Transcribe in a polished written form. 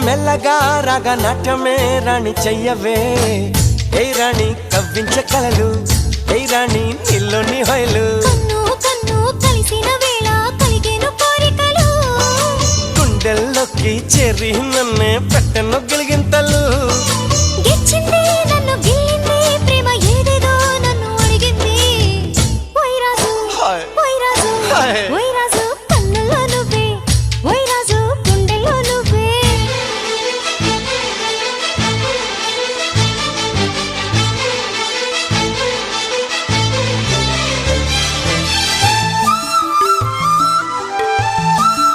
మెల్లగా రాగా నాట్యమే రాణి చెయ్యవే ఏ రాణి కవ్వించే కలలు ఏ రాణి నీలోని హొయలు కన్ను కన్ను కలిసిన వేళ కలిగేను కోరికలు గుండెల్లోకి చేరి నన్నే పెట్టను గిలిగింతలు